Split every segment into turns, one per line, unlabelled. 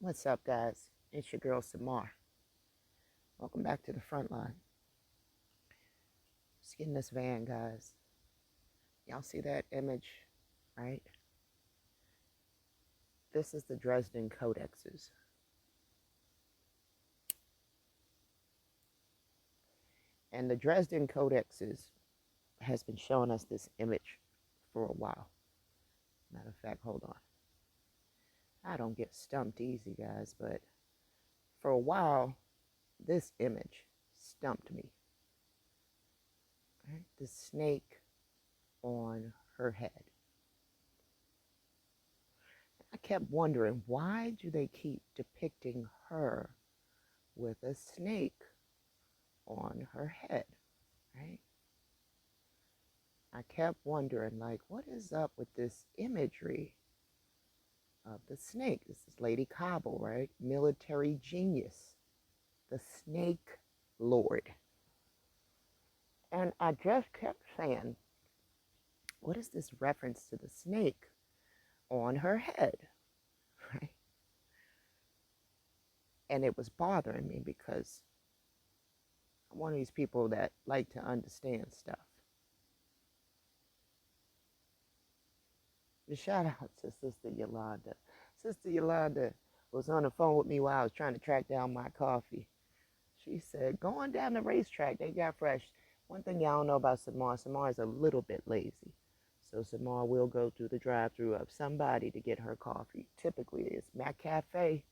What's up, guys? It's your girl Samar. Welcome back to the front line. Let's get in this van, guys. Y'all see that image, right? This is the Dresden Codexes. And the Dresden Codexes has been showing us this image for a while. Matter of fact, hold on. I don't get stumped easy, guys, but for a while, this image stumped me. Right? The snake on her head. I kept wondering, why do they keep depicting her with a snake on her head, right? I kept wondering, like, what is up with this imagery of the snake? This is Lady Cobble, right? Military genius, the snake lord. And I just kept saying, what is this reference to the snake on her head, right? And it was bothering me because I'm one of these people that like to understand stuff. A shout out to Sister Yolanda. Sister Yolanda was on the phone with me while I was trying to track down my coffee. She said, going down the racetrack, they got fresh. One thing y'all don't know about Samar is a little bit lazy. So Samar will go through the drive-thru of somebody to get her coffee. Typically, it's Mac Cafe.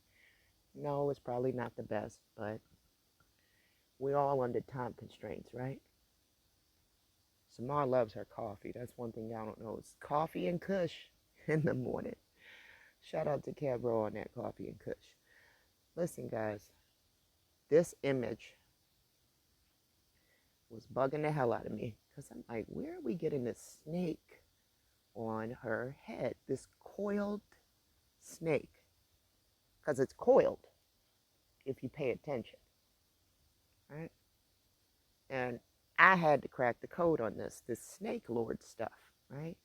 No, it's probably not the best, but we're all under time constraints, right? Samar loves her coffee. That's one thing y'all don't know. It's coffee and kush in the morning. Shout out to Cabro on that coffee and kush. Listen, guys, this image was bugging the hell out of me because I'm like, where are we getting this snake on her head? This coiled snake. Because it's coiled if you pay attention, right? And I had to crack the code on this snake lord stuff, right?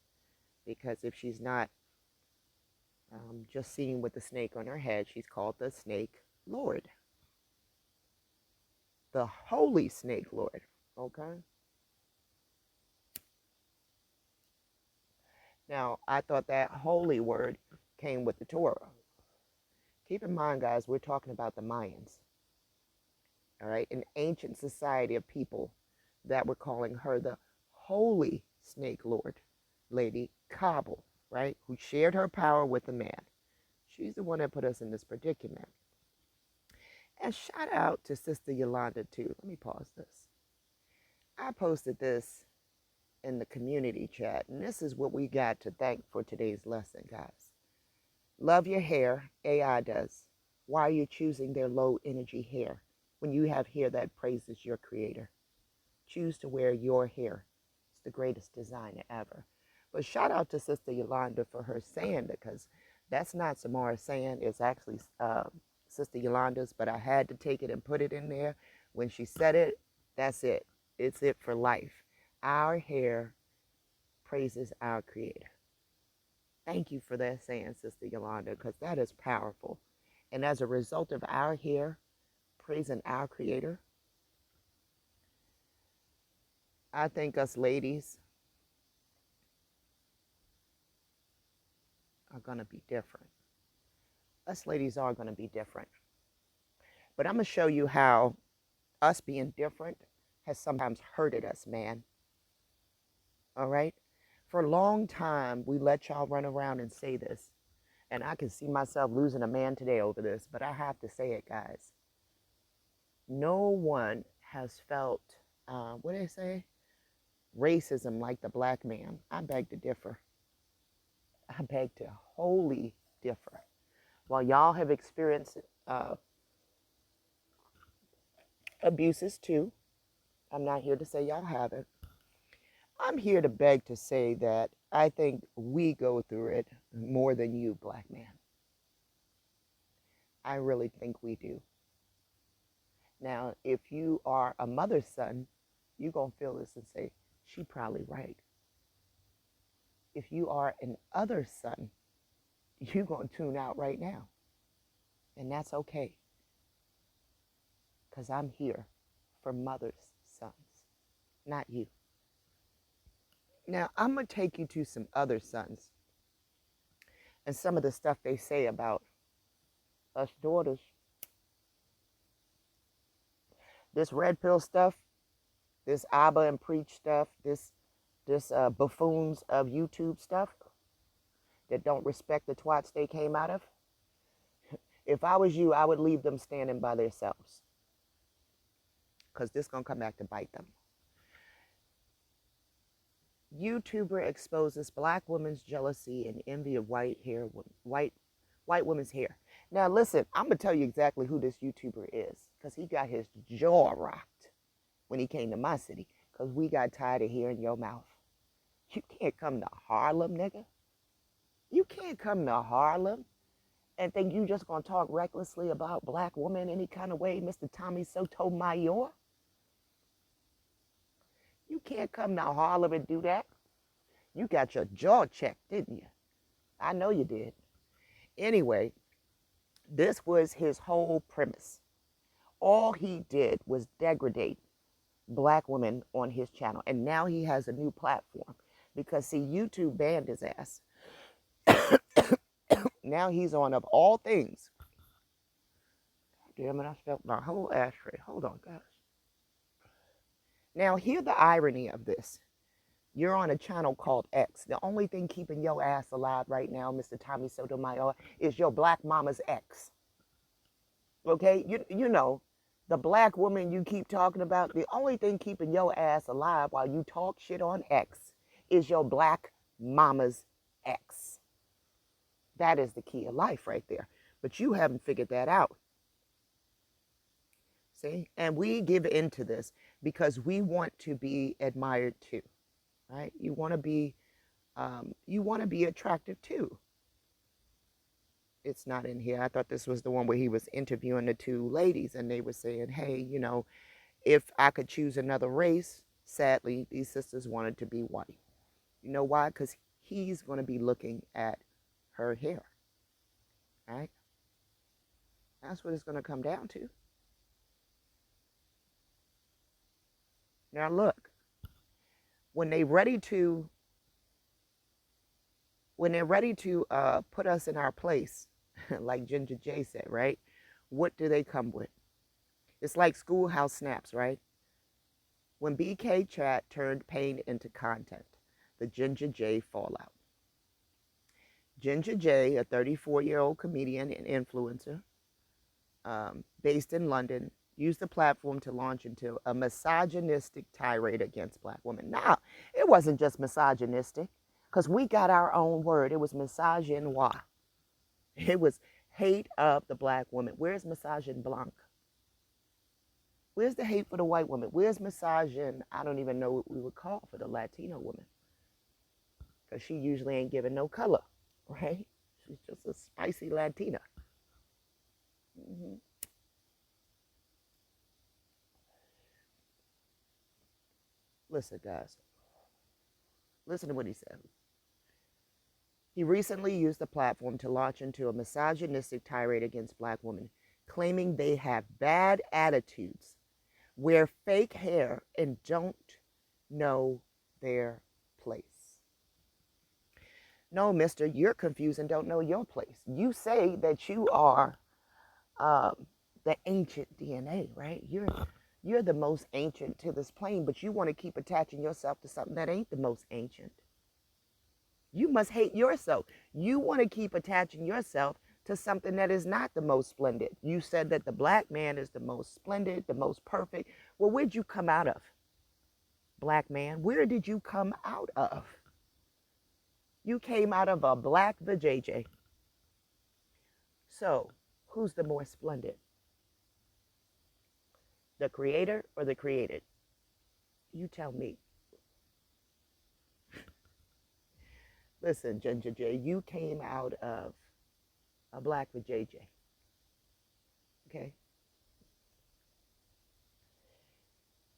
Because if she's not just seen with the snake on her head, she's called the snake lord. The holy snake lord, okay? Now, I thought that holy word came with the Torah. Keep in mind, guys, we're talking about the Mayans, all right? An ancient society of people that were calling her the holy snake lord, Lady Cobble, right? Who shared her power with a man. She's the one that put us in this predicament. And shout out to Sister Yolanda, too. Let me pause this. I posted this in the community chat, and this is what we got to thank for today's lesson, guys. Love your hair, AI does. Why are you choosing their low energy hair when you have hair that praises your creator? Choose to wear your hair. It's the greatest designer ever. But shout out to Sister Yolanda for her saying, because that's not Samara saying, it's actually Sister Yolanda's, but I had to take it and put it in there. When she said it, that's it. It's it for life. Our hair praises our creator. Thank you for that saying, Sister Yolanda, because that is powerful. And as a result of our hair praising our creator, I think us ladies are going to be different. Us ladies are going to be different. But I'm going to show you how us being different has sometimes hurted us, man. All right? For a long time, we let y'all run around and say this. And I can see myself losing a man today over this, but I have to say it, guys. No one has felt, what do they say? Racism like the black man. I beg to differ. I beg to wholly differ. While y'all have experienced abuses too, I'm not here to say y'all haven't. I'm here to beg to say that I think we go through it more than you, black man. I really think we do. Now, if you are a mother's son, you're going to feel this and say, she probably right. If you are an other son, you're going to tune out right now. And that's okay, because I'm here for mothers' sons, not you. Now, I'm going to take you to some other sons and some of the stuff they say about us daughters. This red pill stuff, this Abba and Preach stuff, this buffoons of YouTube stuff that don't respect the twats they came out of. If I was you, I would leave them standing by themselves, because this going to come back to bite them. YouTuber exposes black woman's jealousy and envy of white women's hair. Now listen, I'm gonna tell you exactly who this YouTuber is, because he got his jaw rocked when he came to my city, because we got tired of hearing your mouth. You can't come to Harlem, nigga. You can't come to Harlem and think you just gonna talk recklessly about black women any kind of way, Mr. Tommy Sotomayor. You can't come to Harlem and do that. You got your jaw checked, didn't you? I know you did. Anyway, this was his whole premise. All he did was degrade black women on his channel. And now he has a new platform because, see, YouTube banned his ass. Now he's on, of all things. Damn it, I spilled my whole ashtray. Hold on, guys. Now, hear the irony of this. You're on a channel called X. The only thing keeping your ass alive right now, Mr. Tommy Sotomayor, is your black mama's ex. Okay? You know, the black woman you keep talking about, the only thing keeping your ass alive while you talk shit on X is your black mama's ex. That is the key of life right there. But you haven't figured that out. See? And we give into this because we want to be admired too. Right? You want to be attractive too. It's not in here. I thought this was the one where he was interviewing the two ladies and they were saying, hey, you know, if I could choose another race, sadly, these sisters wanted to be white. You know why? Because he's going to be looking at her hair. Right? That's what it's going to come down to. Now look, when they're ready to put us in our place, like Ginger J said, right? What do they come with? It's like Schoolhouse Snaps, right? When BK Chat turned pain into content, the Ginger J fallout. Ginger J, a 34-year-old comedian and influencer based in London, used the platform to launch into a misogynistic tirade against black women. Now, it wasn't just misogynistic, because we got our own word. It was misogynoir. It was hate of the black woman. Where's misogyn blanc? Where's the hate for the white woman? Where's misogyn? I don't even know what we would call for the Latino woman, because she usually ain't giving no color, right? She's just a spicy Latina. Mm-hmm. Listen, guys. Listen to what he said. He recently used the platform to launch into a misogynistic tirade against black women, claiming they have bad attitudes, wear fake hair, and don't know their place. No, mister, you're confused and don't know your place. You say that you are the ancient DNA, right? You're the most ancient to this plane, but you want to keep attaching yourself to something that ain't the most ancient. You must hate yourself. You want to keep attaching yourself to something that is not the most splendid. You said that the black man is the most splendid, the most perfect. Well, where'd you come out of? Black man, where did you come out of? You came out of a black vajayjay. So, who's the more splendid? The creator or the created? You tell me. Listen, Ginger J, you came out of a black vajayjay. Okay?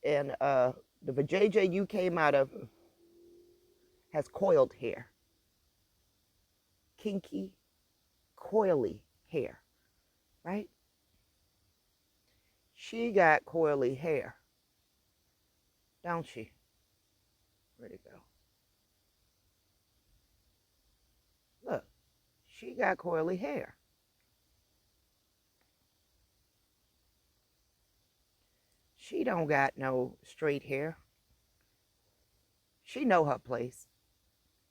And the vajayjay you came out of has coiled hair. Kinky, coily hair. right? She got coily hair, don't she? Where'd it go? Look, she got coily hair. She don't got no straight hair. She know her place.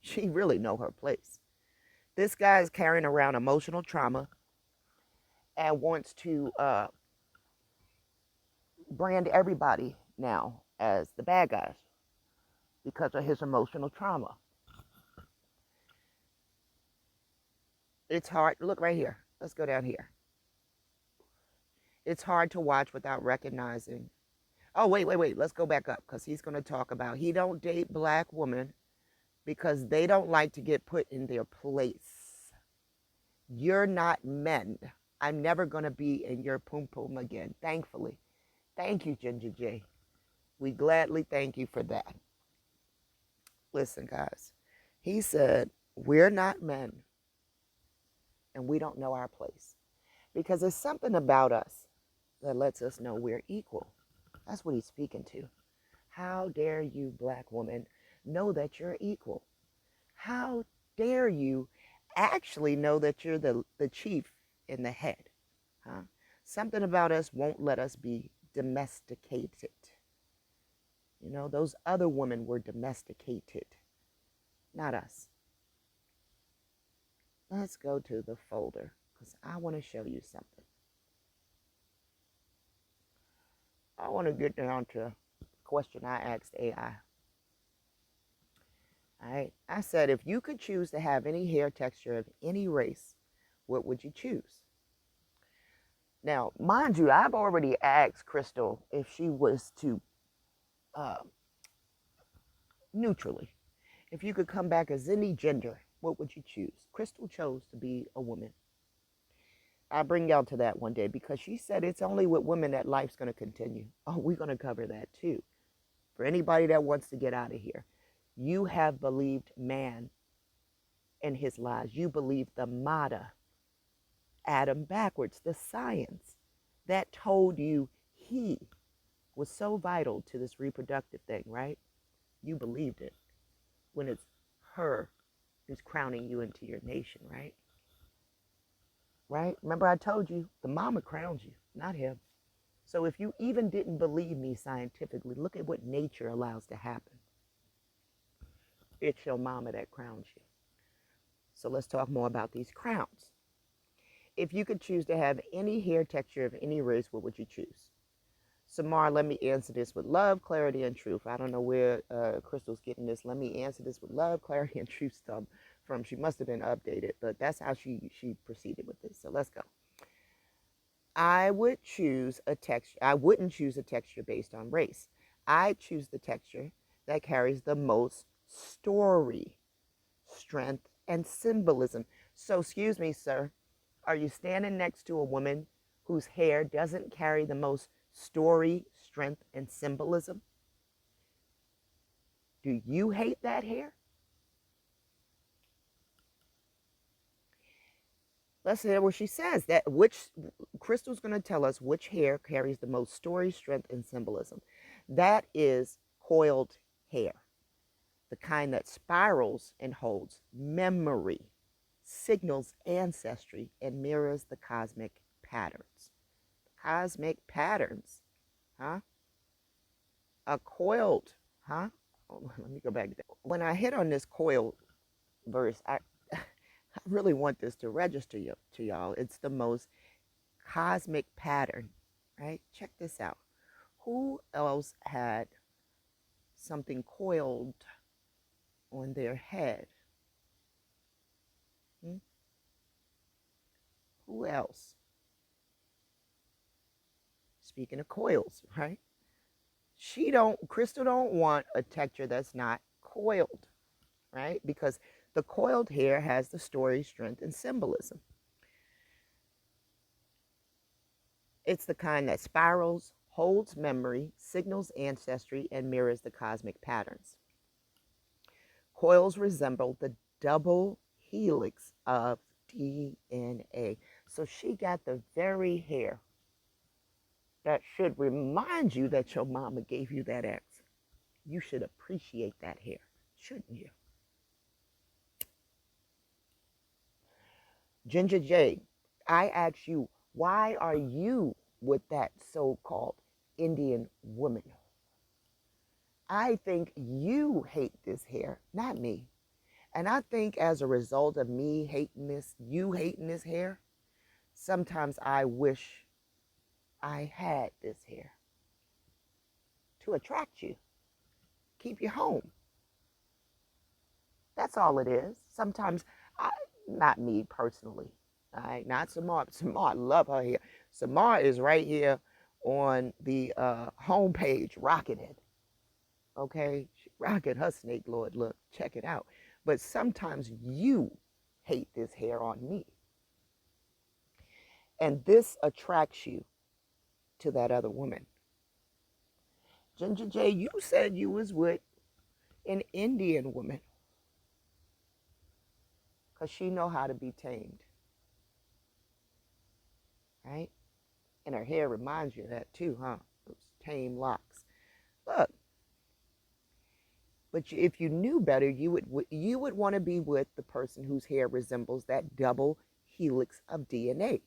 She really know her place. This guy is carrying around emotional trauma and wants to brand everybody now as the bad guys because of his emotional trauma. It's hard. Look right here. Let's go down here. It's hard to watch without recognizing. Oh, wait. Let's go back up because he's going to talk about he don't date black women because they don't like to get put in their place. You're not men. I'm never going to be in your poom poom again, thankfully. Thank you, Ginger J. We gladly thank you for that. Listen, guys. He said, we're not men and we don't know our place because there's something about us that lets us know we're equal. That's what he's speaking to. How dare you, black woman, know that you're equal? How dare you actually know that you're the chief in the head? Huh? Something about us won't let us be domesticated. You know, those other women were domesticated, not us. Let's go to the folder because I want to show you something. I want to get down to a question I asked AI. All right. I said, if you could choose to have any hair texture of any race, what would you choose? Now, mind you, I've already asked Crystal if she was to uh, neutrally, if you could come back as any gender, what would you choose? Crystal chose to be a woman. I'll bring y'all to that one day because she said it's only with women that life's going to continue. Oh, we're going to cover that too. For anybody that wants to get out of here, you have believed man and his lies. You believe the Mata, Adam backwards, the science that told you he was so vital to this reproductive thing, right? You believed it when it's her who's crowning you into your nation, right? Right? Remember I told you the mama crowned you, not him. So if you even didn't believe me scientifically, look at what nature allows to happen. It's your mama that crowns you. So let's talk more about these crowns. If you could choose to have any hair texture of any race, what would you choose? Samar, let me answer this with love, clarity, and truth. I don't know where Crystal's getting this. Let me answer this with love, clarity, and truth from. She must have been updated, but that's how she proceeded with this. So let's go. I would choose a texture. I wouldn't choose a texture based on race. I choose the texture that carries the most story, strength, and symbolism. So, excuse me, sir, are you standing next to a woman whose hair doesn't carry the most story, strength, and symbolism? Do you hate that hair? Let's hear what she says. That which Crystal's going to tell us which hair carries the most story, strength, and symbolism. That is coiled hair, the kind that spirals and holds memory, signals ancestry, and mirrors the cosmic patterns. Cosmic patterns, huh? A coiled, huh? Oh, let me go back. When I hit on this coiled verse, I really want this to register to y'all. It's the most cosmic pattern, right? Check this out. Who else had something coiled on their head? Hmm? Who else? Speaking of coils, right? Crystal don't want a texture that's not coiled, right? Because the coiled hair has the story, strength, and symbolism. It's the kind that spirals, holds memory, signals ancestry, and mirrors the cosmic patterns. Coils resemble the double helix of DNA. So she got the very hair that should remind you that your mama gave you that X. You should appreciate that hair, shouldn't you? Ginger J, I ask you, why are you with that so-called Indian woman? I think you hate this hair, not me. And I think as a result of me hating this, you hating this hair, sometimes I wish I had this hair to attract you, keep you home. That's all it is. Sometimes, I, not me personally, all right, not Samar. Samar, love her hair. Samar is right here on the homepage, rocking it. Okay, she rocking her snake lord look. Check it out. But sometimes you hate this hair on me, and this attracts you to that other woman. Ginger J, you said you was with an Indian woman because she know how to be tamed, right? And her hair reminds you of that too, huh? Those tame locks. Look, but if you knew better, you would want to be with the person whose hair resembles that double helix of DNA.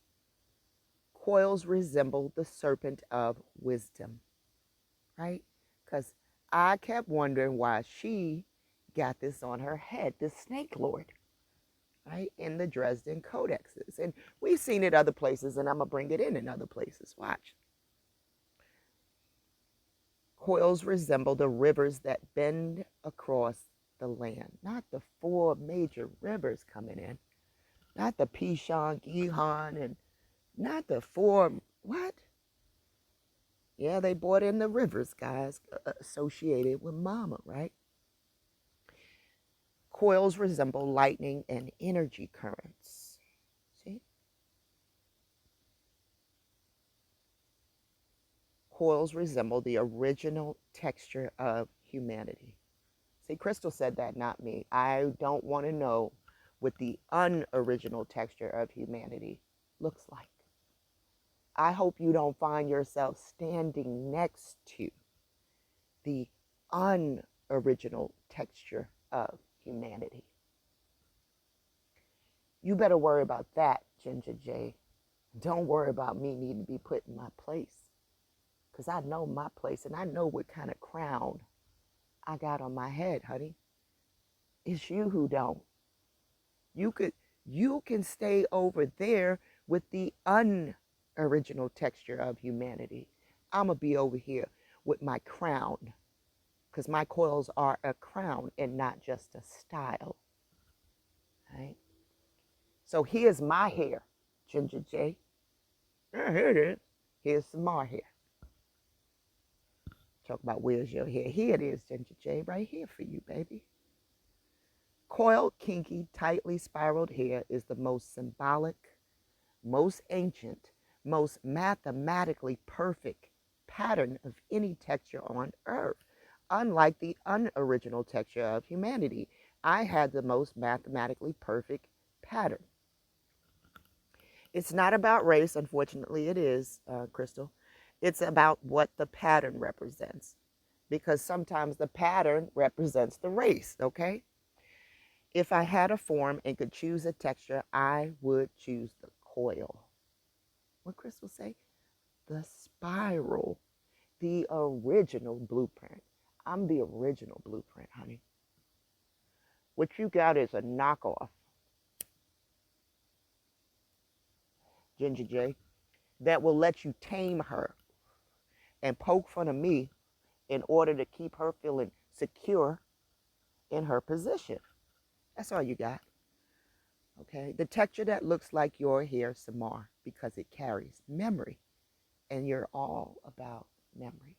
Coils resemble the serpent of wisdom, right? Because I kept wondering why she got this on her head, this snake lord, right? In the Dresden codexes. And we've seen it other places, and I'm going to bring it in other places. Watch. Coils resemble the rivers that bend across the land, not the four major rivers coming in, not the Pishon, Gihon, and not the four, what? Yeah, they brought in the rivers, guys, associated with mama, right? Coils resemble lightning and energy currents. See? Coils resemble the original texture of humanity. See, Crystal said that, not me. I don't want to know what the unoriginal texture of humanity looks like. I hope you don't find yourself standing next to the unoriginal texture of humanity. You better worry about that, Ginger J. Don't worry about me needing to be put in my place. Because I know my place and I know what kind of crown I got on my head, honey. It's you who don't. You can stay over there with the unoriginal texture of humanity. I'm going to be over here with my crown, because my coils are a crown and not just a style. Right? So here's my hair, Ginger J. Yeah, here it is. Here's some more hair. Talk about where's your hair. Here it is, Ginger J, right here for you, baby. Coiled, kinky, tightly spiraled hair is the most symbolic, most ancient, most mathematically perfect pattern of any texture on earth. Unlike the unoriginal texture of humanity, I had the most mathematically perfect pattern. It's not about race, unfortunately it is, Crystal. It's about what the pattern represents. Because sometimes the pattern represents the race, okay? If I had a form and could choose a texture, I would choose the coil. What Crystal say? The spiral, the original blueprint. I'm the original blueprint, honey. What you got is a knockoff, Ginger J, that will let you tame her and poke fun of me in order to keep her feeling secure in her position. That's all you got. Okay? The texture that looks like your hair, Samar, because it carries memory. And you're all about memory.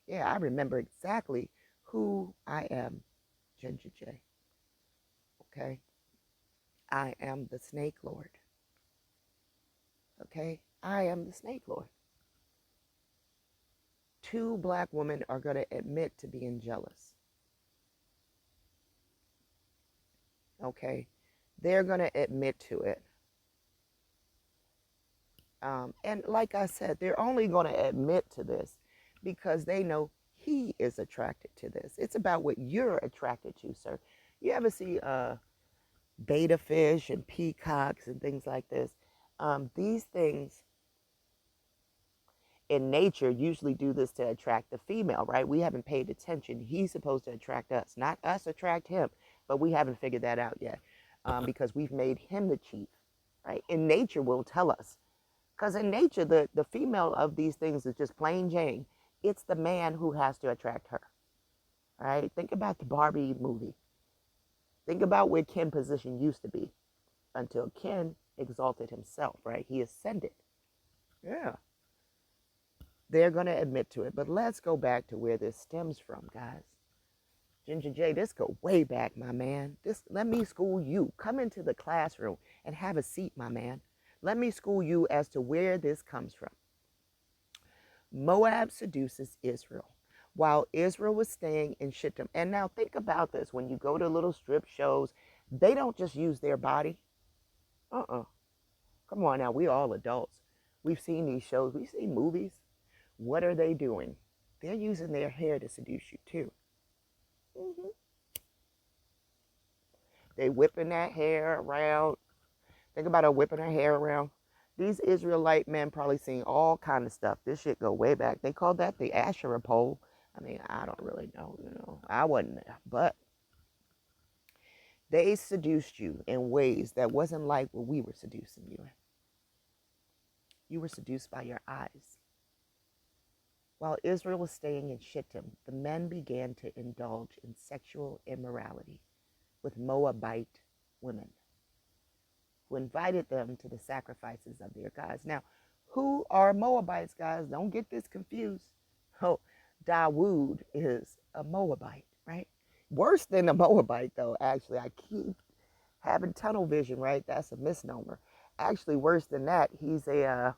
Yeah, I remember exactly who I am, Ginger J. Okay? I am the Snake Lord. Okay? I am the Snake Lord. Two black women are going to admit to being jealous. Okay? They're going to admit to it. And like I said, they're only going to admit to this because they know he is attracted to this. It's about what you're attracted to, sir. You ever see beta fish and peacocks and things like this? These things in nature usually do this to attract the female, right? We haven't paid attention. He's supposed to attract us, not us attract him, but we haven't figured that out yet because we've made him the chief, right? In nature will tell us. Because in nature, the female of these things is just plain Jane. It's the man who has to attract her, right? Think about the Barbie movie. Think about where Ken's position used to be until Ken exalted himself, right? He ascended. Yeah. They're going to admit to it. But let's go back to where this stems from, guys. Ginger J, this go way back, my man. This, let me school you. Come into the classroom and have a seat, my man. Let me school you as to where this comes from. Moab seduces Israel while Israel was staying in Shittim. And now think about this. When you go to little strip shows, they don't just use their body. Come on now, we all adults. We've seen these shows. We've seen movies. What are they doing? They're using their hair to seduce you too. Mm-hmm. They whipping that hair around. Think about her whipping her hair around. These Israelite men probably seen all kind of stuff. This shit go way back. They called that the Asherah pole. I mean, I don't really know, I wasn't there. But they seduced you in ways that wasn't like what we were seducing you in. You were seduced by your eyes. While Israel was staying in Shittim, the men began to indulge in sexual immorality with Moabite women, who invited them to the sacrifices of their gods. Now, who are Moabites, guys? Don't get this confused. Oh, Dawood is a Moabite, right? Worse than a Moabite, though, actually. I keep having tunnel vision, right? That's a misnomer. Actually, worse than that, he's a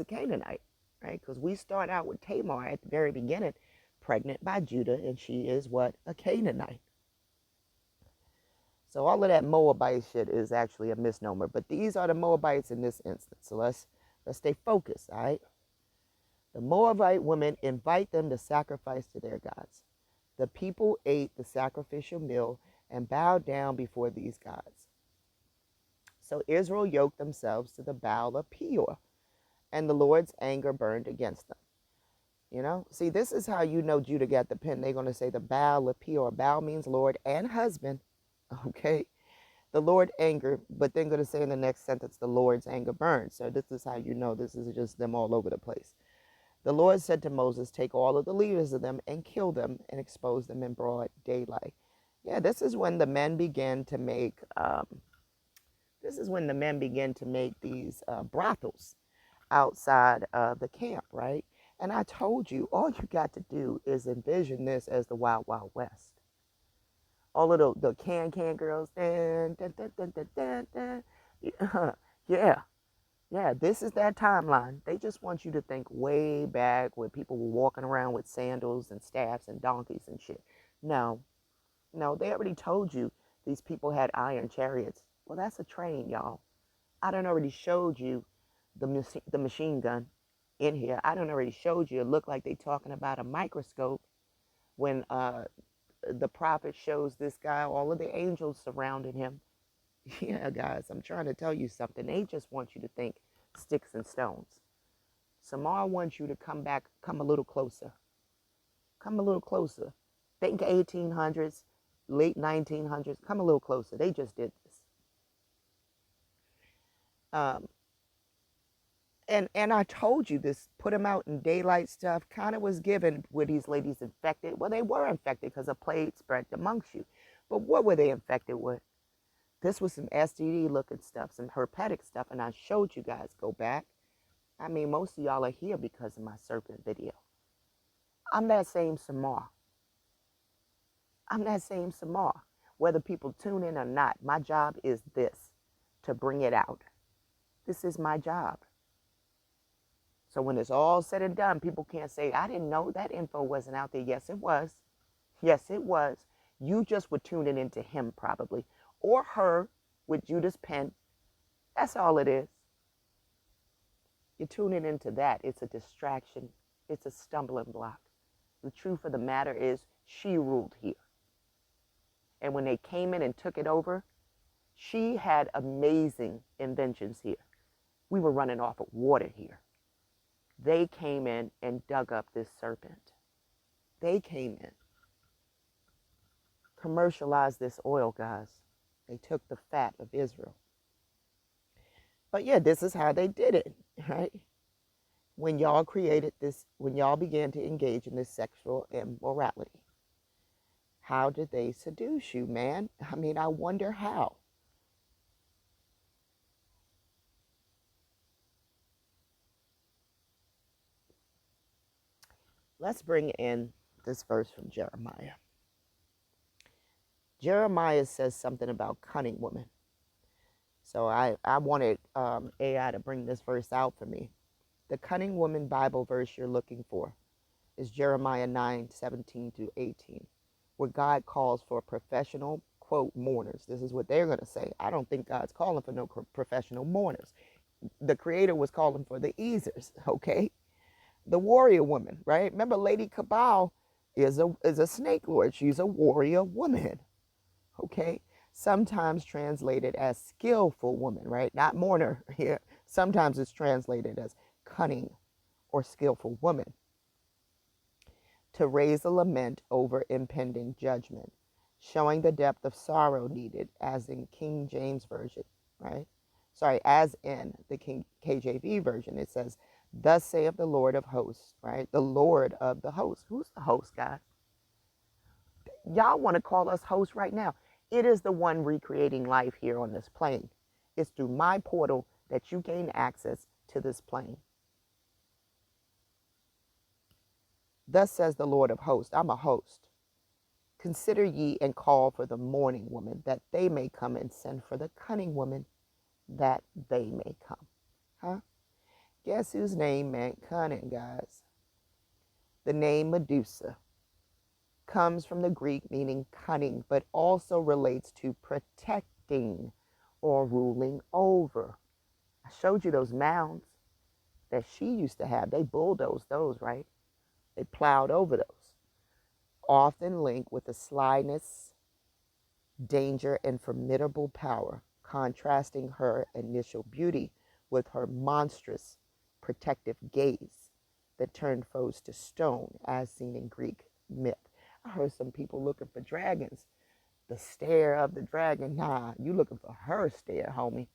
Canaanite, right? Because we start out with Tamar at the very beginning, pregnant by Judah, and she is what? A Canaanite. So all of that Moabite shit is actually a misnomer. But these are the Moabites in this instance. So let's stay focused, all right? The Moabite women invite them to sacrifice to their gods. The people ate the sacrificial meal and bowed down before these gods. So Israel yoked themselves to the Baal of Peor, and the Lord's anger burned against them. You know, see, this is how you know Judah got the pen. They're going to say the Baal of Peor. Baal means Lord and husband. Okay. The Lord anger, but then going to say in the next sentence, the Lord's anger burned. So this is how you know this is just them all over the place. The Lord said to Moses, take all of the leaders of them and kill them and expose them in broad daylight. Yeah, this is when the men began to make, these brothels outside of the camp, right? And I told you, all you got to do is envision this as the Wild Wild West. All of the can girls, dun, dun, dun, dun, dun, dun, dun. Yeah, this is that timeline. They just want you to think way back where people were walking around with sandals and staffs and donkeys and shit. No, they already told you these people had iron chariots. Well, that's a train, y'all. I done already showed you the machine gun in here. I done already showed you it looked like they talking about a microscope when the prophet shows this guy all of the angels surrounding him. Yeah, guys, I'm trying to tell you something. They just want you to think sticks and stones. Samar wants you to come a little closer. Come a little closer. Think 1800s, late 1900s. Come a little closer. They just did this. And I told you this, put them out in daylight stuff kind of was given. Were these ladies infected? Well, they were infected because a plague spread amongst you. But what were they infected with? This was some STD looking stuff, some herpetic stuff. And I showed you guys, go back. I mean, most of y'all are here because of my serpent video. I'm that same Samar. Whether people tune in or not, my job is this, to bring it out. This is my job. So when it's all said and done, people can't say, I didn't know that info wasn't out there. Yes, it was. Yes, it was. You just were tuning into him probably, or her with Judah's pen. That's all it is. You're tuning into that. It's a distraction. It's a stumbling block. The truth of the matter is she ruled here. And when they came in and took it over, she had amazing inventions here. We were running off of water here. They came in and dug up this serpent. They came in, commercialized this oil, guys. They took the fat of Israel. But yeah, this is how they did it, right? When y'all created this, when y'all began to engage in this sexual immorality, how did they seduce you, man? I mean, I wonder how. Let's bring in this verse from Jeremiah. Jeremiah says something about cunning woman. So I wanted AI to bring this verse out for me. The cunning woman Bible verse you're looking for is Jeremiah 9:17 through 18, where God calls for professional, quote, mourners. This is what they're going to say. I don't think God's calling for no professional mourners. The Creator was calling for the easers, okay? The warrior woman, right? Remember, Lady Cabal is a snake lord. She's a warrior woman, okay? Sometimes translated as skillful woman, right? Not mourner here. Sometimes it's translated as cunning or skillful woman. To raise a lament over impending judgment, showing the depth of sorrow needed, as in King James Version, right? Sorry, as in the KJV version, it says, "Thus saith the Lord of hosts," right? The Lord of the hosts. Who's the host, guys? Y'all want to call us hosts right now. It is the one recreating life here on this plane. It's through my portal that you gain access to this plane. Thus says the Lord of hosts. I'm a host. Consider ye and call for the mourning woman, that they may come, and send for the cunning woman, that they may come. Huh? Guess whose name meant cunning, guys? The name Medusa comes from the Greek meaning cunning, but also relates to protecting or ruling over. I showed you those mounds that she used to have. They bulldozed those, right? They plowed over those. Often linked with a slyness, danger, and formidable power, contrasting her initial beauty with her monstrous protective gaze that turned foes to stone, as seen in Greek myth. I heard some people looking for dragons. The stare of the dragon. Nah, you looking for her stare, homie.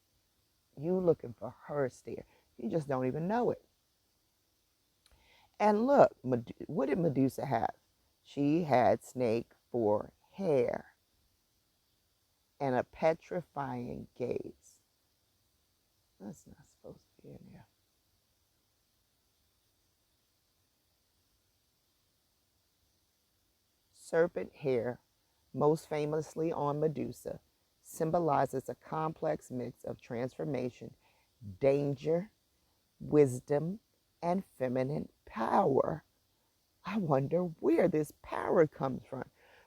You looking for her stare. You just don't even know it. And look, what did Medusa have? She had snake for hair and a petrifying gaze. That's not supposed to be in there. Serpent hair, most famously on Medusa, symbolizes a complex mix of transformation, danger, wisdom, and feminine power. I wonder where this power comes from,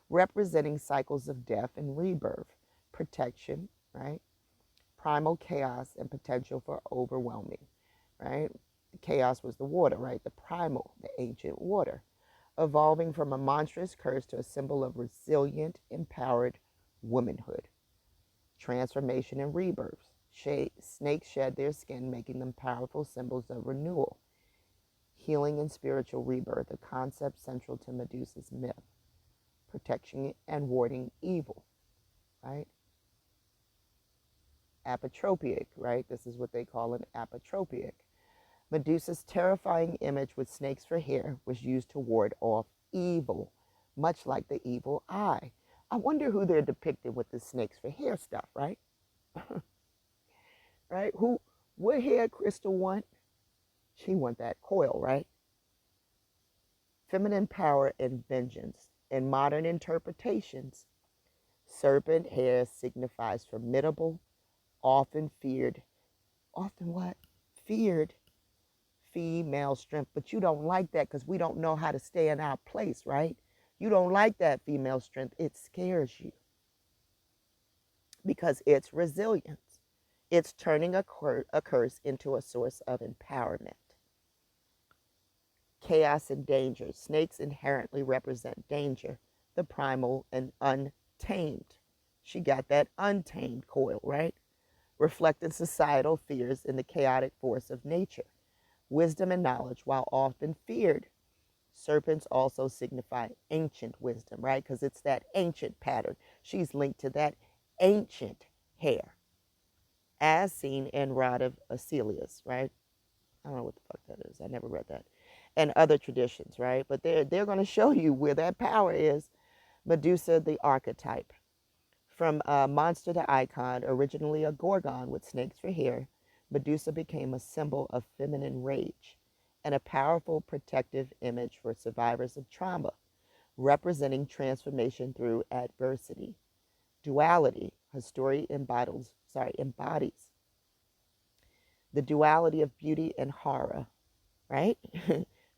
representing cycles of death and rebirth, protection, right? Primal chaos and potential for overwhelming, right? The chaos was the water, right? The primal, the ancient water, evolving from a monstrous curse to a symbol of resilient, empowered womanhood. Transformation and rebirth. Snakes shed their skin, making them powerful symbols of renewal. Healing and spiritual rebirth, a concept central to Medusa's myth. Protection and warding evil, right? Apotropic, right? This is what they call an apotropic. Medusa's terrifying image with snakes for hair was used to ward off evil, much like the evil eye. I wonder who they're depicted with the snakes for hair stuff, right? Right? What hair Crystal want? She want that coil, right? Feminine power and vengeance. In modern interpretations, serpent hair signifies formidable, often what? Feared female strength. But you don't like that because we don't know how to stay in our place, right? You don't like that female strength. It scares you because it's resilience. It's turning a curse into a source of empowerment. Chaos and danger. Snakes inherently represent danger, the primal and untamed. She got that untamed coil, right? Reflecting societal fears in the chaotic force of nature. Wisdom and knowledge, while often feared, serpents also signify ancient wisdom, right? Because it's that ancient pattern. She's linked to that ancient hair, as seen in Rod of Asilius, right? I don't know what the fuck that is. I never read that. And other traditions, right? But they're going to show you where that power is. Medusa, the archetype. From monster to icon, originally a gorgon with snakes for hair, Medusa became a symbol of feminine rage and a powerful protective image for survivors of trauma, representing transformation through adversity. Duality, her story embodies the duality of beauty and horror, right?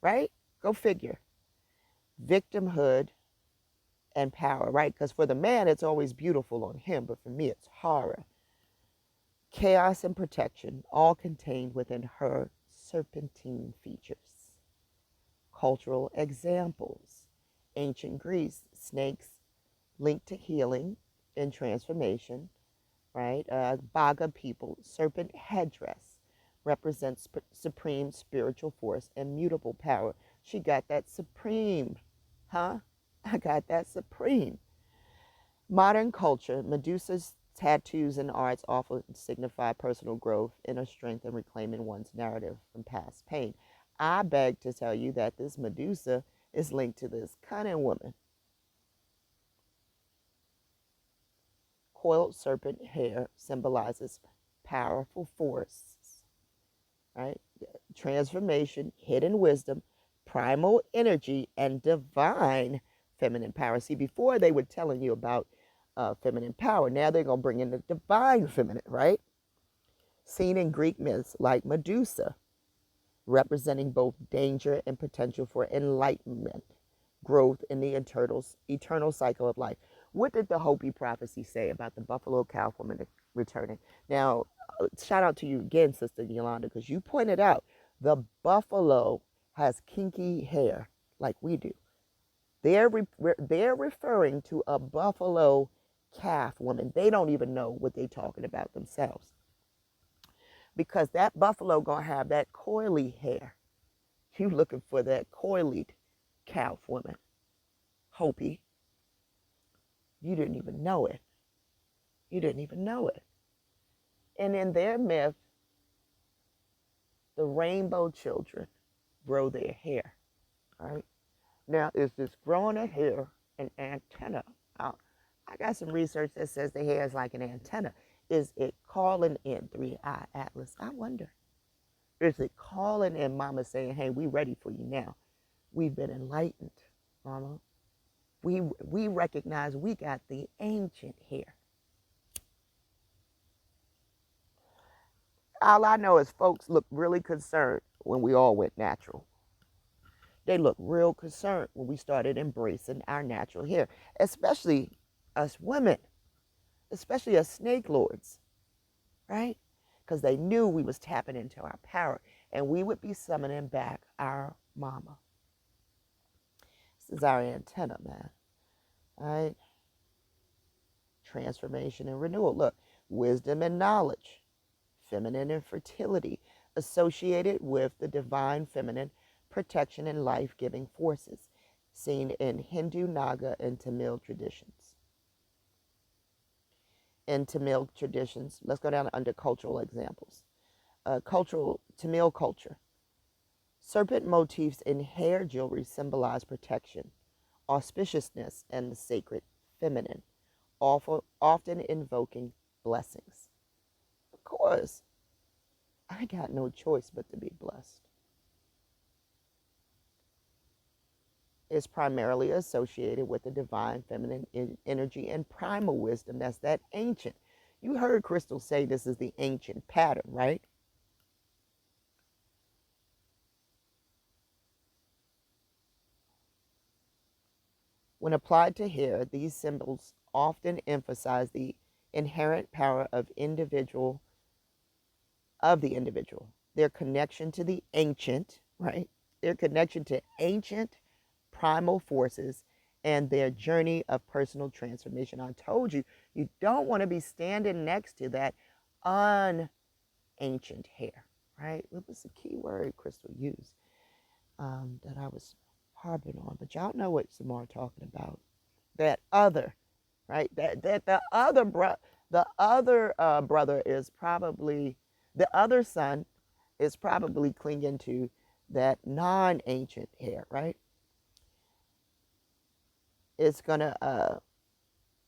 Right? Go figure. Victimhood and power, right? Because for the man, it's always beautiful on him, but for me, it's horror. Chaos and protection, all contained within her serpentine features. Cultural examples. Ancient Greece, snakes linked to healing and transformation, right? Baga people, serpent headdress represents supreme spiritual force and mutable power. She got that supreme, huh? I got that supreme. Modern culture, Medusa's tattoos and arts often signify personal growth, inner strength, and reclaiming one's narrative from past pain. I beg to tell you that this Medusa is linked to this cunning woman. Coiled serpent hair symbolizes powerful force, right? Transformation, hidden wisdom, primal energy, and divine feminine power. See, before they were telling you about feminine power. Now they're going to bring in the divine feminine, right? Seen in Greek myths like Medusa, representing both danger and potential for enlightenment, growth in the eternal cycle of life. What did the Hopi prophecy say about the buffalo calf woman returning? Now, shout out to you again, Sister Yolanda, because you pointed out the buffalo has kinky hair like we do. They're referring to a buffalo calf woman. They don't even know what they're talking about themselves, because that buffalo gonna have that coily hair. You looking for that coilied calf woman. Hopi, you didn't even know it. You didn't even know it. And in their myth, the rainbow children grow their hair. Right? Now, is this growing a hair an antenna? I got some research that says the hair is like an antenna. Is it calling in 3-eye atlas? I wonder. Is it calling in mama saying, hey, we ready for you now? We've been enlightened, mama. We recognize we got the ancient hair. All I know is folks look really concerned when we all went natural. They look real concerned when we started embracing our natural hair, especially us women, especially us snake lords, right? Because they knew we was tapping into our power, and we would be summoning back our mama. This is our antenna, man. All right? Transformation and renewal. Look, wisdom and knowledge, feminine and fertility, associated with the divine feminine, protection and life-giving forces, seen in Hindu, Naga, and Tamil traditions. In Tamil traditions, let's go down under cultural examples. Cultural Tamil culture. Serpent motifs in hair jewelry symbolize protection, auspiciousness, and the sacred feminine, often invoking blessings. Of course, I got no choice but to be blessed. Is primarily associated with the divine feminine energy and primal wisdom. That's that ancient. You heard Crystal say this is the ancient pattern, right? When applied to hair, these symbols often emphasize the inherent power of individual of the individual, their connection to the ancient, right? Their connection to ancient primal forces and their journey of personal transformation. I told you, you don't want to be standing next to that unancient hair, right? What was the key word Crystal used that I was harping on? But y'all know what Samar talking about. That other, right? That the other brother is probably, the other son is probably clinging to that non-ancient hair, right? It's gonna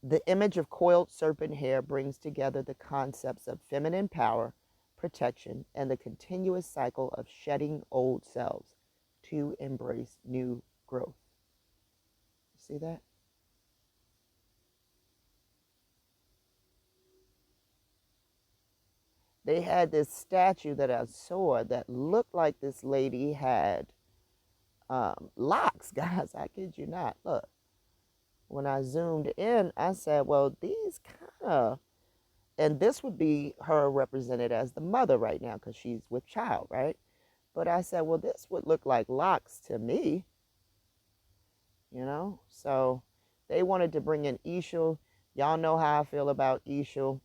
the image of coiled serpent hair brings together the concepts of feminine power, protection, and the continuous cycle of shedding old selves to embrace new growth. See that? They had this statue that I saw that looked like this lady had locks, guys. I kid you not. Look, when I zoomed in, I said, well, these kind of, and this would be her represented as the mother right now because she's with child, right? But I said, well, this would look like locks to me, you know? So they wanted to bring in Ishul. Y'all know how I feel about Ishul.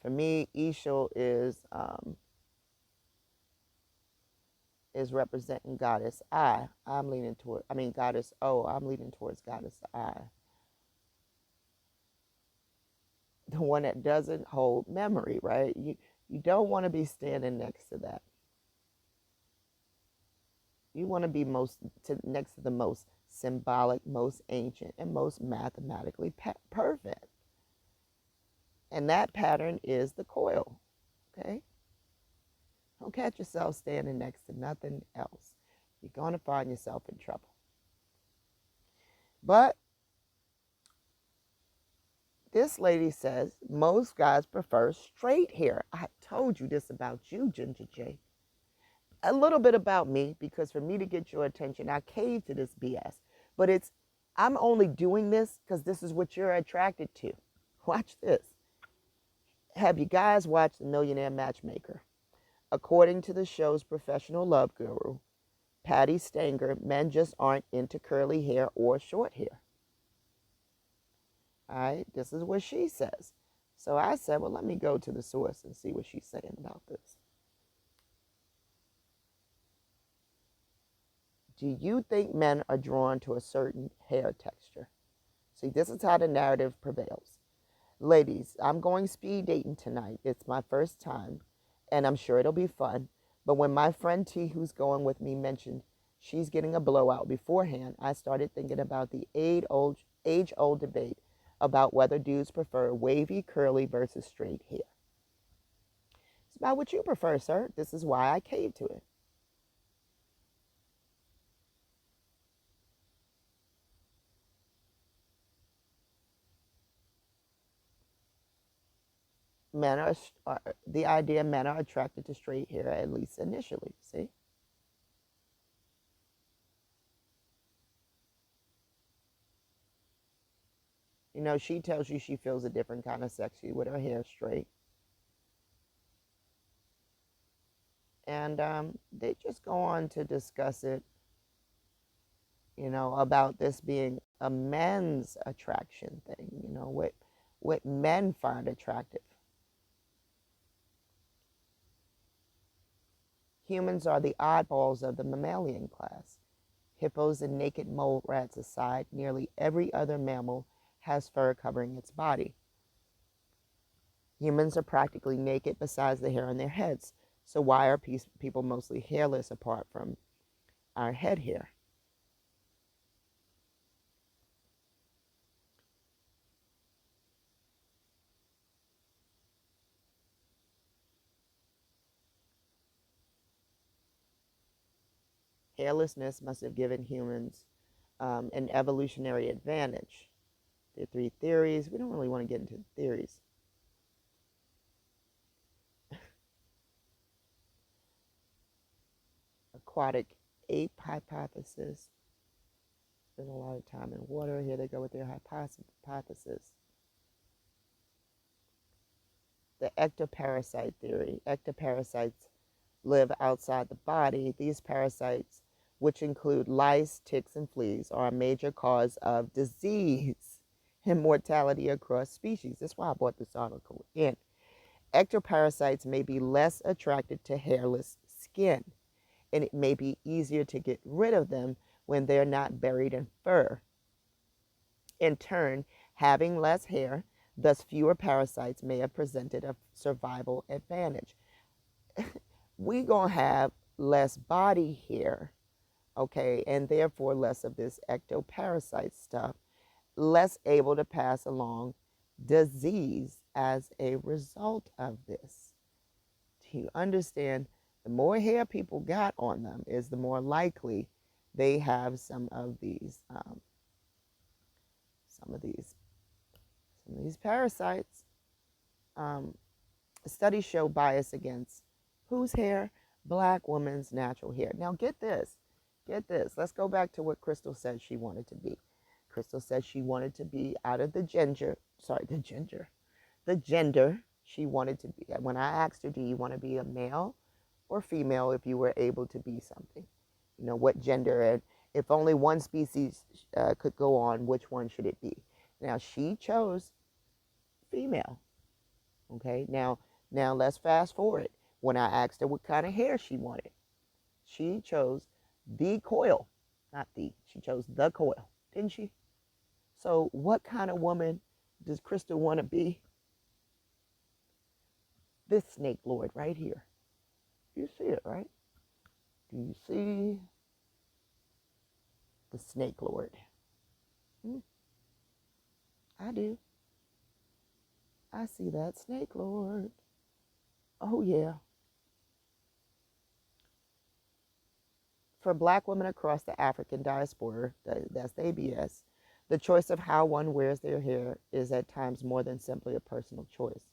For me, Ishul is representing goddess I. I'm leaning toward, I mean, goddess O. I'm leaning towards goddess I. The one that doesn't hold memory, right? You don't want to be standing next to that. You want to be next to the most symbolic, most ancient, and most mathematically perfect. And that pattern is the coil. Okay? Don't catch yourself standing next to nothing else. You're going to find yourself in trouble. But this lady says most guys prefer straight hair. I told you this about you, Ginger J. A little bit about me, because for me to get your attention, I caved to this BS. But I'm only doing this because this is what you're attracted to. Watch this. Have you guys watched The Millionaire Matchmaker? According to the show's professional love guru, Patty Stanger, men just aren't into curly hair or short hair. All right, this is what she says. So I said, well, let me go to the source and see what she's saying about this. Do you think men are drawn to a certain hair texture? See, this is how the narrative prevails. Ladies, I'm going speed dating tonight. It's my first time, and I'm sure it'll be fun. But when my friend T, who's going with me, mentioned she's getting a blowout beforehand, I started thinking about the age-old debate about whether dudes prefer wavy, curly versus straight hair. It's about what you prefer, sir. This is why I caved to it. The idea men are attracted to straight hair, at least initially. See? You know, she tells you she feels a different kind of sexy with her hair straight. And they just go on to discuss it, you know, about this being a men's attraction thing, you know, what men find attractive. Humans are the oddballs of the mammalian class. Hippos and naked mole rats aside, nearly every other mammal has fur covering its body. Humans are practically naked besides the hair on their heads. So why are people mostly hairless apart from our head hair? Hairlessness must have given humans an evolutionary advantage. The three theories. We don't really want to get into the theories. Aquatic ape hypothesis. Spend a lot of time in water. Here they go with their hypothesis. the ectoparasite theory. Ectoparasites live outside the body. These parasites, which include lice, ticks, and fleas, are a major cause of disease and mortality across species. That's why I brought this article in. Ectoparasites may be less attracted to hairless skin, and it may be easier to get rid of them when they're not buried in fur. In turn, having less hair, thus fewer parasites, may have presented a survival advantage. We gonna have less body hair, okay, and therefore less of this ectoparasite stuff, less able to pass along disease as a result of this. Do you understand? The more hair people got on them is the more likely they have some of these parasites. Um, Studies show bias against whose hair? Black women's natural hair. Now get this. Get this. Let's go back to what Crystal said she wanted to be. Crystal said she wanted to be out of the gender she wanted to be. When I asked her, do you want to be a male or female if you were able to be something? You know, what gender? And if only one species could go on, which one should it be? Now she chose female. Okay, now let's fast forward. When I asked her what kind of hair she wanted, she chose the coil, not the. She chose the coil, didn't she? So what kind of woman does Crystal want to be? This snake lord right here. You see it, right? Do you see the snake lord? I do. I see that snake lord. Oh yeah. For Black women across the African diaspora, that's the ABS, the choice of how one wears their hair is at times more than simply a personal choice.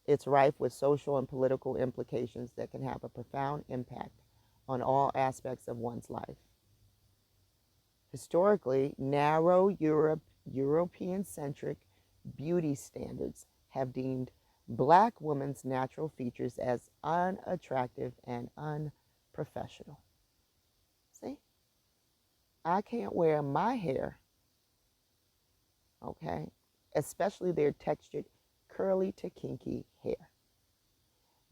It's rife with social and political implications that can have a profound impact on all aspects of one's life. Historically, narrow European-centric beauty standards have deemed Black women's natural features as unattractive and unprofessional. See? I can't wear my hair, okay? Especially their textured curly to kinky hair.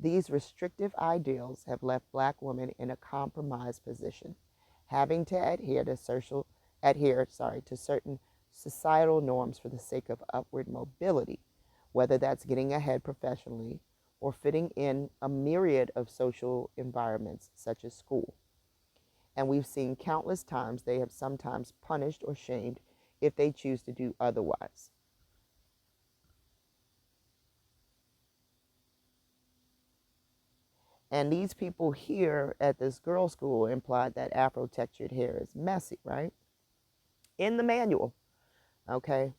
These restrictive ideals have left Black women in a compromised position, having to adhere to certain societal norms for the sake of upward mobility, whether that's getting ahead professionally or fitting in a myriad of social environments such as school. And we've seen countless times they have sometimes punished or shamed if they choose to do otherwise. And these people here at this girls' school implied that Afro-textured hair is messy, right? In the manual, okay?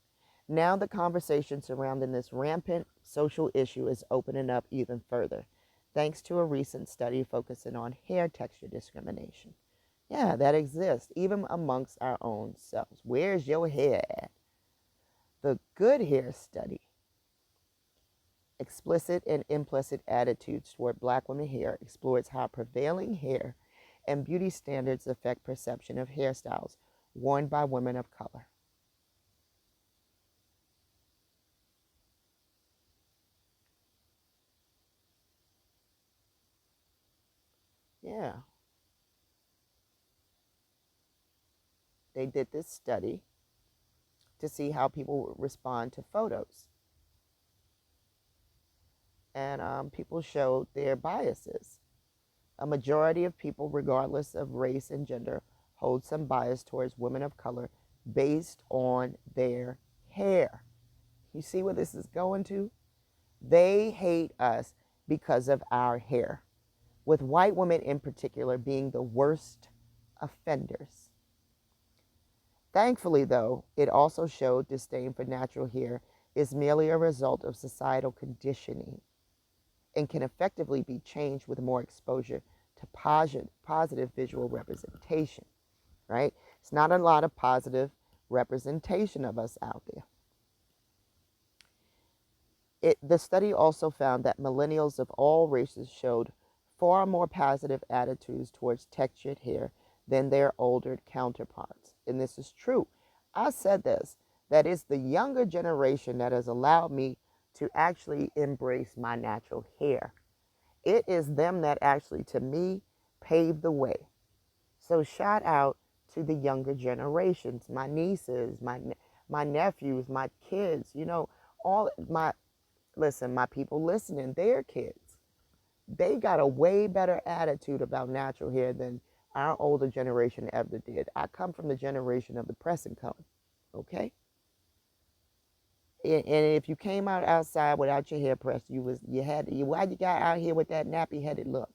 Now the conversation surrounding this rampant social issue is opening up even further, thanks to a recent study focusing on hair texture discrimination. Yeah, that exists, even amongst our own selves. Where's your hair at? The Good Hair Study. Explicit and implicit attitudes toward Black women hair explores how prevailing hair and beauty standards affect perception of hairstyles worn by women of color. Yeah, they did this study to see how people respond to photos. And people showed their biases. A majority of people, regardless of race and gender, hold some bias towards women of color based on their hair. You see where this is going to? They hate us because of our hair, with white women in particular being the worst offenders. Thankfully, though, it also showed disdain for natural hair is merely a result of societal conditioning and can effectively be changed with more exposure to positive visual representation, right? It's not a lot of positive representation of us out there. The study also found that millennials of all races showed far more positive attitudes towards textured hair than their older counterparts. And this is true. I said this, that it's the younger generation that has allowed me to actually embrace my natural hair. It is them that actually, to me, paved the way. So shout out to the younger generations, my nieces, my nephews, my kids, all my, listen, my people listening, their kids. They got a way better attitude about natural hair than our older generation ever did. I come from the generation of the press and comb, okay? And if you came out outside without your hair pressed, why you got out here with that nappy headed look?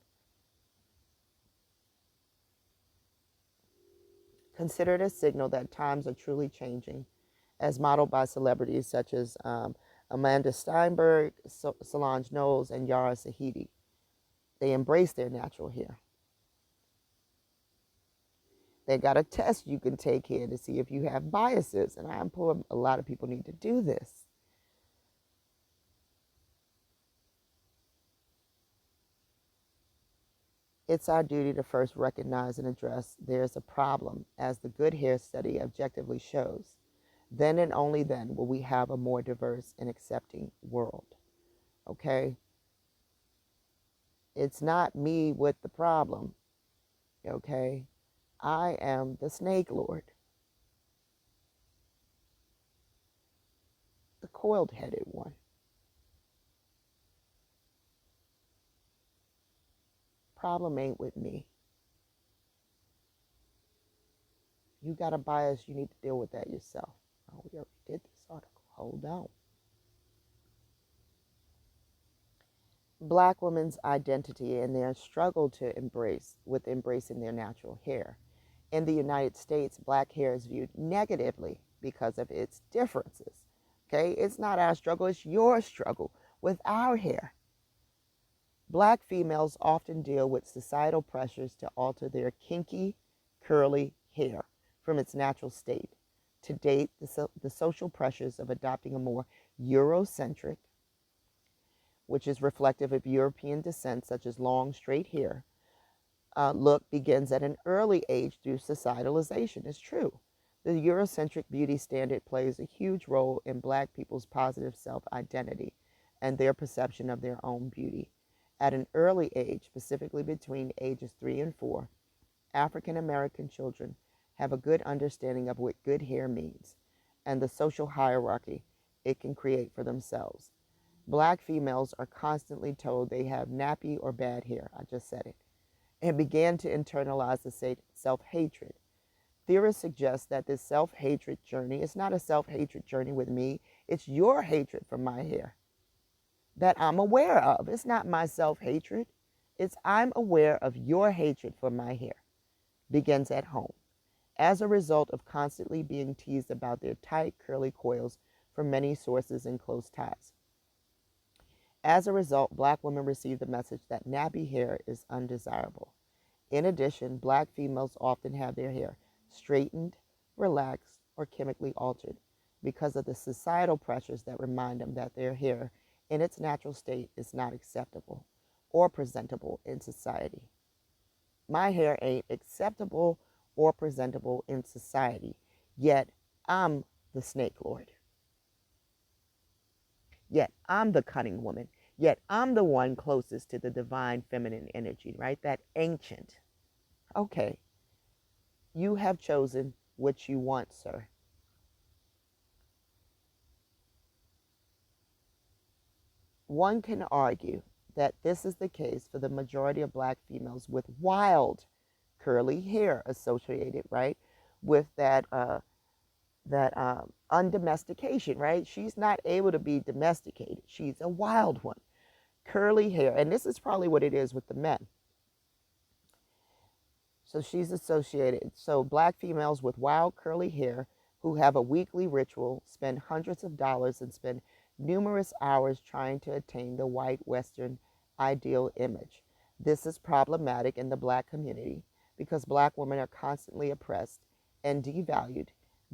Consider it a signal that times are truly changing, as modeled by celebrities such as Amanda Steinberg, Solange Knowles, and Yara Sahidi. They embrace their natural hair. They got a test you can take here to see if you have biases, and I'm sure a lot of people need to do this. It's our duty to first recognize and address there's a problem, as the Good Hair Study objectively shows. Then and only then will we have a more diverse and accepting world. Okay? It's not me with the problem. Okay? I am the snake lord, the coiled headed one. Problem ain't with me. You got a bias, you need to deal with that yourself. Oh, we already did this article. Hold on. Black women's identity and their struggle to embracing their natural hair. In the United States, black hair is viewed negatively because of its differences. Okay, it's not our struggle, it's your struggle with our hair. Black females often deal with societal pressures to alter their kinky, curly hair from its natural state. To date, the social pressures of adopting a more Eurocentric, which is reflective of European descent, such as long, straight hair, look begins at an early age through societalization. It's true. The Eurocentric beauty standard plays a huge role in Black people's positive self-identity and their perception of their own beauty. At an early age, specifically between ages 3 and 4, African American children have a good understanding of what good hair means and the social hierarchy it can create for themselves. Black females are constantly told they have nappy or bad hair. I just said it. And began to internalize the self-hatred. Theorists suggest that this self-hatred journey is not a self-hatred journey with me. It's your hatred for my hair that I'm aware of. It's not my self-hatred. It's I'm aware of your hatred for my hair. Begins at home. As a result of constantly being teased about their tight, curly coils from many sources and close ties. As a result, Black women receive the message that nappy hair is undesirable. In addition, Black females often have their hair straightened, relaxed, or chemically altered because of the societal pressures that remind them that their hair in its natural state is not acceptable or presentable in society. My hair ain't acceptable or presentable in society, yet I'm the snake lord. Yet I'm the cunning woman. Yet I'm the one closest to the divine feminine energy, right? That ancient. Okay, you have chosen what you want, sir. One can argue that this is the case for the majority of Black females with wild curly hair associated, right, with that undomestication, right? She's not able to be domesticated. She's a wild one. Curly hair, and this is probably what it is with the men. So she's associated. So Black females with wild curly hair who have a weekly ritual spend hundreds of dollars and spend numerous hours trying to attain the white Western ideal image. This is problematic in the Black community because Black women are constantly oppressed and devalued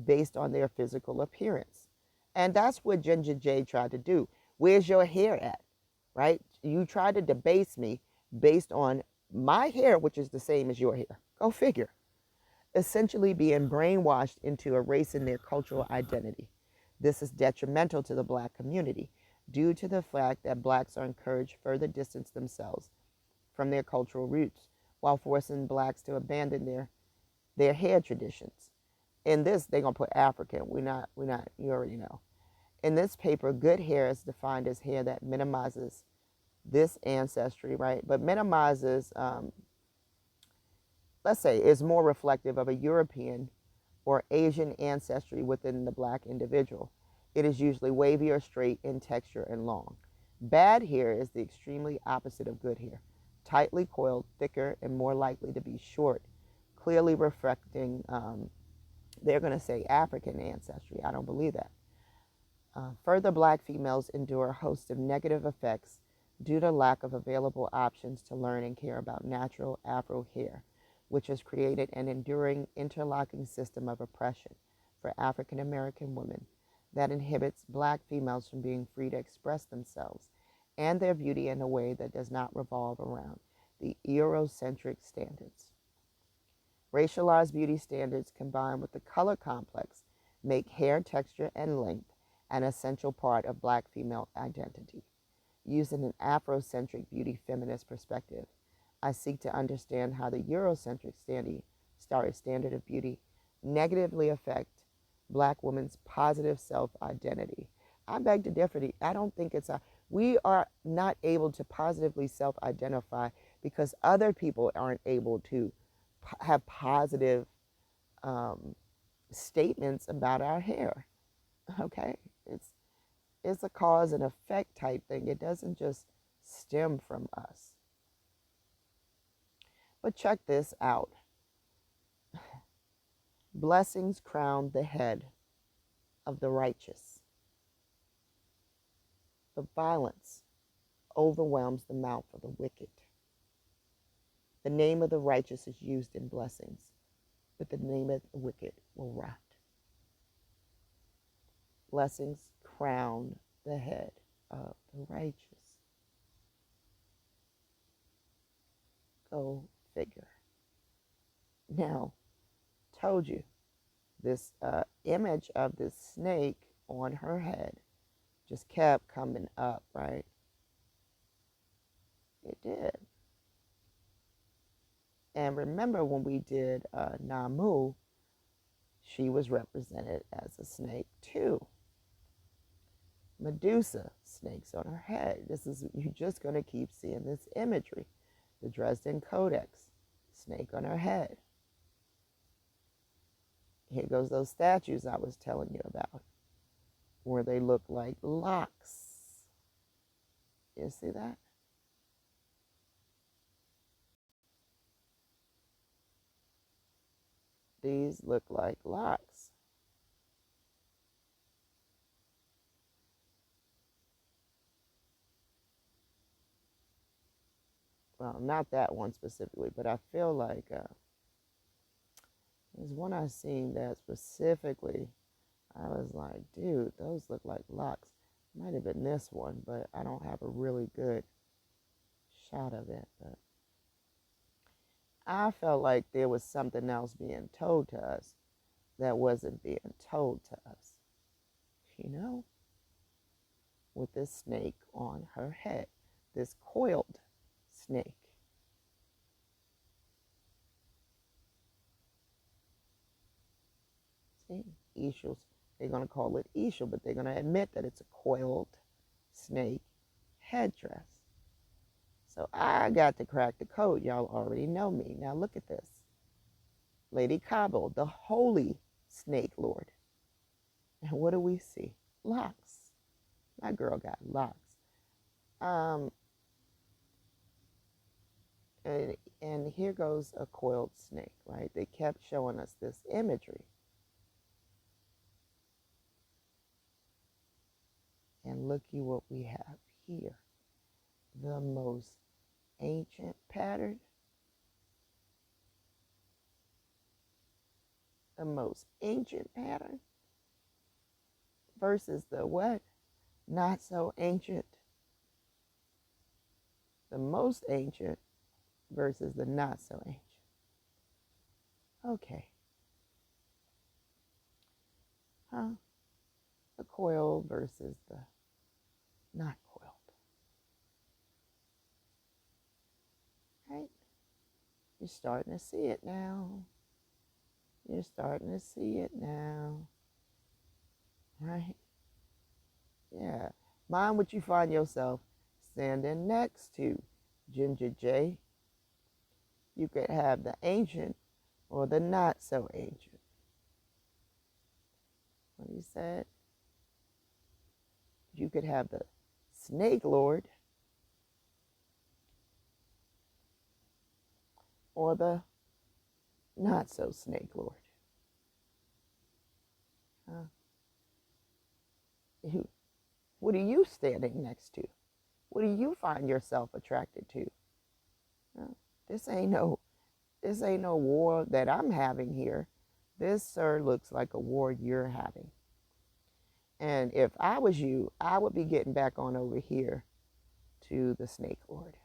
based on their physical appearance. And that's what Ginger J tried to do. Where's your hair at? Right? You try to debase me based on my hair, which is the same as your hair. Go figure. Essentially being brainwashed into erasing their cultural identity. This is detrimental to the black community due to the fact that blacks are encouraged further distance themselves from their cultural roots while forcing blacks to abandon their hair traditions. In this, they're gonna put African. We're not, you already know. In this paper, good hair is defined as hair that minimizes this ancestry, right? But minimizes, let's say, is more reflective of a European or Asian ancestry within the black individual. It is usually wavy or straight in texture and long. Bad hair is the extremely opposite of good hair, tightly coiled, thicker, and more likely to be short, clearly reflecting, they're going to say African ancestry. I don't believe that. Further, black females endure a host of negative effects due to lack of available options to learn and care about natural Afro hair, which has created an enduring interlocking system of oppression for African American women that inhibits black females from being free to express themselves and their beauty in a way that does not revolve around the Eurocentric standards. Racialized beauty standards combined with the color complex make hair texture and length an essential part of black female identity. Using an Afrocentric beauty feminist perspective, I seek to understand how the Eurocentric standard of beauty negatively affect black women's positive self-identity. I beg to differ. I don't think we are not able to positively self-identify because other people aren't able to have positive statements about our hair. Okay, it's a cause and effect type thing. It doesn't just stem from us. But check this out. Blessings crown the head of the righteous, but violence overwhelms the mouth of the wicked. The name of the righteous is used in blessings, but the name of the wicked will rot. Blessings crown the head of the righteous. Go figure. Now, told you, this image of this snake on her head just kept coming up, right? It did. And remember when we did Namu, she was represented as a snake too. Medusa, snakes on her head. You're just going to keep seeing this imagery. The Dresden Codex, snake on her head. Here goes those statues I was telling you about, where they look like locks. You see that? These look like locks. Well, not that one specifically, but I feel like there's one I seen that specifically, I was like, dude, those look like locks. Might have been this one, but I don't have a really good shot of it. But I felt like there was something else being told to us that wasn't being told to us. You know? With this snake on her head, this coiled snake. See, Ishil's, they're going to call it Ishil, but they're going to admit that it's a coiled snake headdress. So I got to crack the code. Y'all already know me. Now look at this. Lady Cabo, the holy snake lord. And what do we see? Locks. My girl got locks. And here goes a coiled snake, right? They kept showing us this imagery. And looky what we have here. The most ancient pattern. The most ancient pattern versus the what? not so ancient, the most ancient versus the not so ancient. Okay. Huh? The coiled versus the not coiled. Right? You're starting to see it now. You're starting to see it now. Right? Yeah. Mind what you find yourself standing next to. Ginger J. You could have the ancient or the not so ancient. What he said? You could have the snake lord or the not so snake lord. Huh? What are you standing next to? What do you find yourself attracted to? Huh? This ain't no war that I'm having here. This, sir, looks like a war you're having. And if I was you, I would be getting back on over here to the snake lord,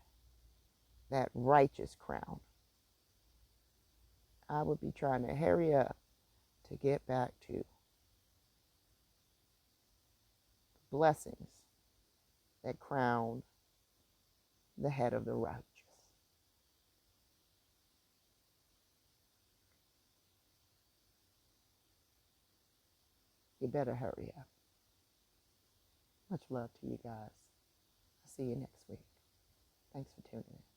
that righteous crown. I would be trying to hurry up to get back to blessings that crown the head of the righteous. You better hurry up. Much love to you guys. I'll see you next week. Thanks for tuning in.